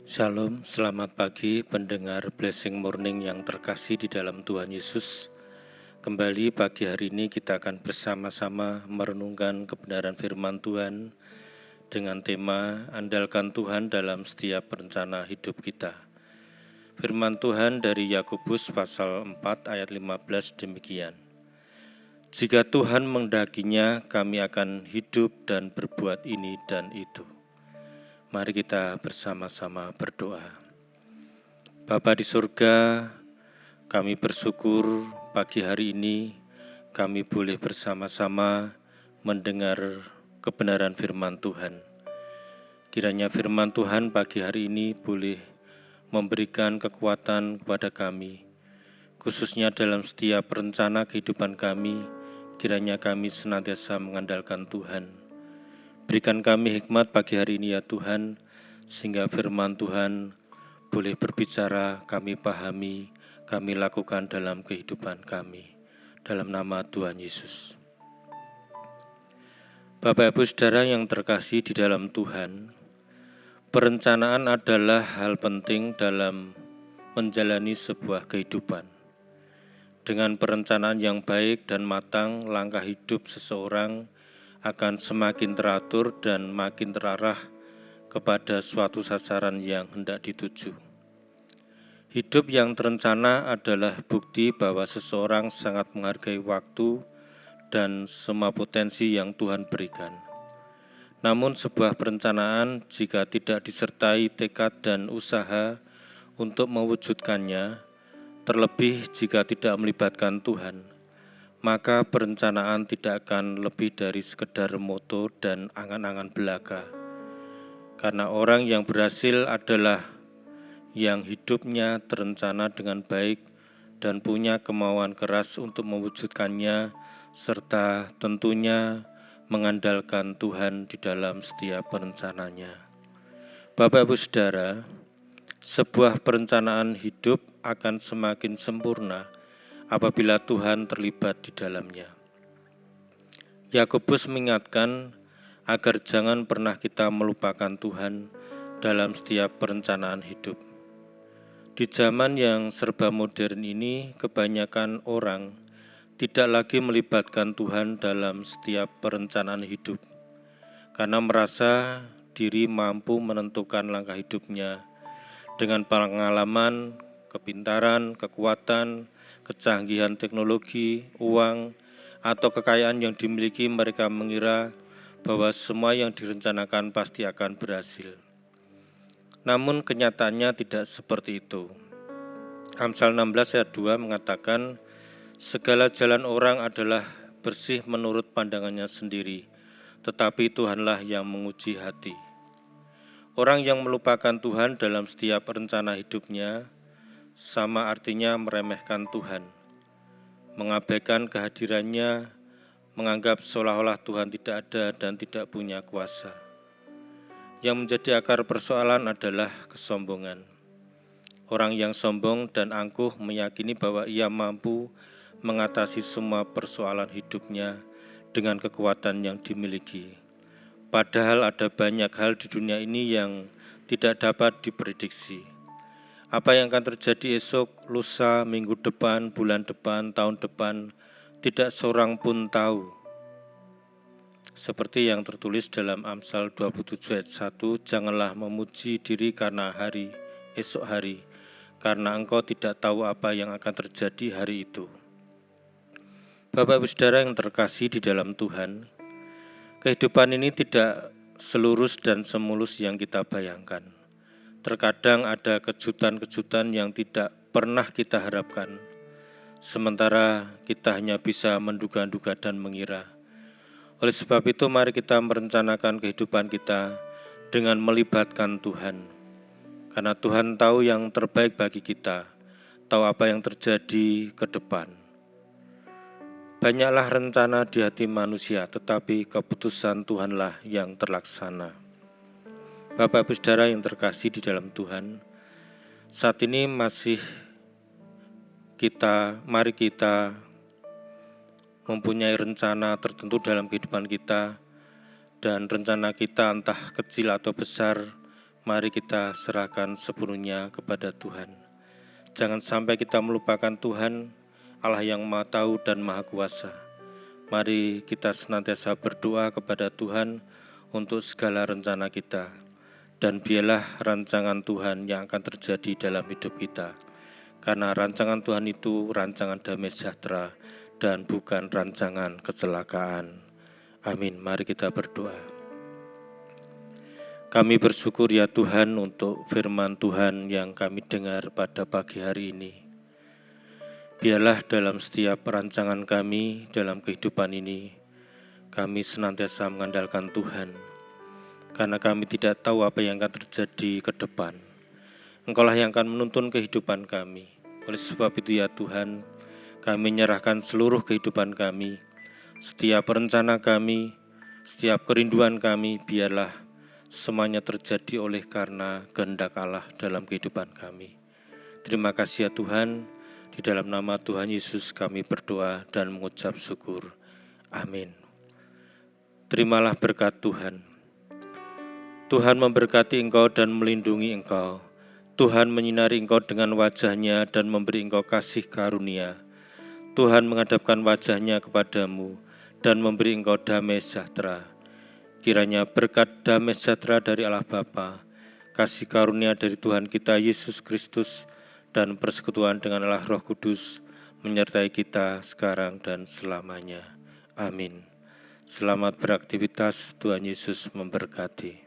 Shalom, selamat pagi pendengar Blessing Morning yang terkasih di dalam Tuhan Yesus. Kembali pagi hari ini kita akan bersama-sama merenungkan kebenaran firman Tuhan dengan tema Andalkan Tuhan dalam setiap rencana hidup kita. Firman Tuhan dari Yakobus pasal 4 ayat 15 demikian. Jika Tuhan menghendakinya, kami akan hidup dan berbuat ini dan itu. Mari kita bersama-sama berdoa. Bapa di surga, kami bersyukur pagi hari ini kami boleh bersama-sama mendengar kebenaran firman Tuhan. Kiranya firman Tuhan pagi hari ini boleh memberikan kekuatan kepada kami, khususnya dalam setiap rencana kehidupan kami, kiranya kami senantiasa mengandalkan Tuhan. Berikan kami hikmat pagi hari ini ya Tuhan, sehingga firman Tuhan boleh berbicara, kami pahami, kami lakukan dalam kehidupan kami. Dalam nama Tuhan Yesus. Bapak Ibu Saudara yang terkasih di dalam Tuhan, perencanaan adalah hal penting dalam menjalani sebuah kehidupan. Dengan perencanaan yang baik dan matang, langkah hidup seseorang akan semakin teratur dan makin terarah kepada suatu sasaran yang hendak dituju. Hidup yang terencana adalah bukti bahwa seseorang sangat menghargai waktu dan semua potensi yang Tuhan berikan. Namun sebuah perencanaan jika tidak disertai tekad dan usaha untuk mewujudkannya, terlebih jika tidak melibatkan Tuhan, maka perencanaan tidak akan lebih dari sekedar moto dan angan-angan belaka. Karena orang yang berhasil adalah yang hidupnya terencana dengan baik dan punya kemauan keras untuk mewujudkannya, serta tentunya mengandalkan Tuhan di dalam setiap perencanaannya. Bapak Ibu Saudara, sebuah perencanaan hidup akan semakin sempurna apabila Tuhan terlibat di dalamnya. Yakobus mengingatkan agar jangan pernah kita melupakan Tuhan dalam setiap perencanaan hidup. Di zaman yang serba modern ini, kebanyakan orang tidak lagi melibatkan Tuhan dalam setiap perencanaan hidup, karena merasa diri mampu menentukan langkah hidupnya dengan pengalaman, kepintaran, kekuatan, kecanggihan teknologi, uang, atau kekayaan yang dimiliki. Mereka mengira bahwa semua yang direncanakan pasti akan berhasil. Namun kenyataannya tidak seperti itu. Amsal 16 ayat 2 mengatakan, segala jalan orang adalah bersih menurut pandangannya sendiri, tetapi Tuhanlah yang menguji hati. Orang yang melupakan Tuhan dalam setiap rencana hidupnya, sama artinya meremehkan Tuhan, mengabaikan kehadirannya, menganggap seolah-olah Tuhan tidak ada dan tidak punya kuasa. Yang menjadi akar persoalan adalah kesombongan. Orang yang sombong dan angkuh meyakini bahwa ia mampu mengatasi semua persoalan hidupnya dengan kekuatan yang dimiliki. Padahal ada banyak hal di dunia ini yang tidak dapat diprediksi. Apa yang akan terjadi esok, lusa, minggu depan, bulan depan, tahun depan, tidak seorang pun tahu. Seperti yang tertulis dalam Amsal 27 ayat 1, janganlah memuji diri karena hari, esok hari, karena engkau tidak tahu apa yang akan terjadi hari itu. Bapak Ibu Saudara yang terkasih di dalam Tuhan, kehidupan ini tidak selurus dan semulus yang kita bayangkan. Terkadang ada kejutan-kejutan yang tidak pernah kita harapkan, sementara kita hanya bisa menduga-duga dan mengira. Oleh sebab itu, mari kita merencanakan kehidupan kita dengan melibatkan Tuhan. Karena Tuhan tahu yang terbaik bagi kita, tahu apa yang terjadi ke depan. Banyaklah rencana di hati manusia, tetapi keputusan Tuhanlah yang terlaksana. Bapak Ibu Saudara yang terkasih di dalam Tuhan, saat ini mari kita mempunyai rencana tertentu dalam kehidupan kita, dan rencana kita entah kecil atau besar, mari kita serahkan sepenuhnya kepada Tuhan. Jangan sampai kita melupakan Tuhan, Allah yang Maha Tahu dan Maha Kuasa. Mari kita senantiasa berdoa kepada Tuhan untuk segala rencana kita. Dan biarlah rancangan Tuhan yang akan terjadi dalam hidup kita. Karena rancangan Tuhan itu rancangan damai sejahtera dan bukan rancangan kecelakaan. Amin. Mari kita berdoa. Kami bersyukur ya Tuhan untuk firman Tuhan yang kami dengar pada pagi hari ini. Biarlah dalam setiap rancangan kami dalam kehidupan ini, kami senantiasa mengandalkan Tuhan. Karena kami tidak tahu apa yang akan terjadi ke depan. Engkaulah yang akan menuntun kehidupan kami. Oleh sebab itu ya Tuhan, kami menyerahkan seluruh kehidupan kami, setiap rencana kami, setiap kerinduan kami, biarlah semuanya terjadi oleh karena kehendak Allah dalam kehidupan kami. Terima kasih ya Tuhan, di dalam nama Tuhan Yesus kami berdoa dan mengucap syukur. Amin. Terimalah berkat Tuhan. Tuhan memberkati engkau dan melindungi engkau. Tuhan menyinari engkau dengan wajah-Nya dan memberi engkau kasih karunia. Tuhan menghadapkan wajah-Nya kepadamu dan memberi engkau damai sejahtera. Kiranya berkat damai sejahtera dari Allah Bapa, kasih karunia dari Tuhan kita Yesus Kristus, dan persekutuan dengan Allah Roh Kudus menyertai kita sekarang dan selamanya. Amin. Selamat beraktivitas, Tuhan Yesus memberkati.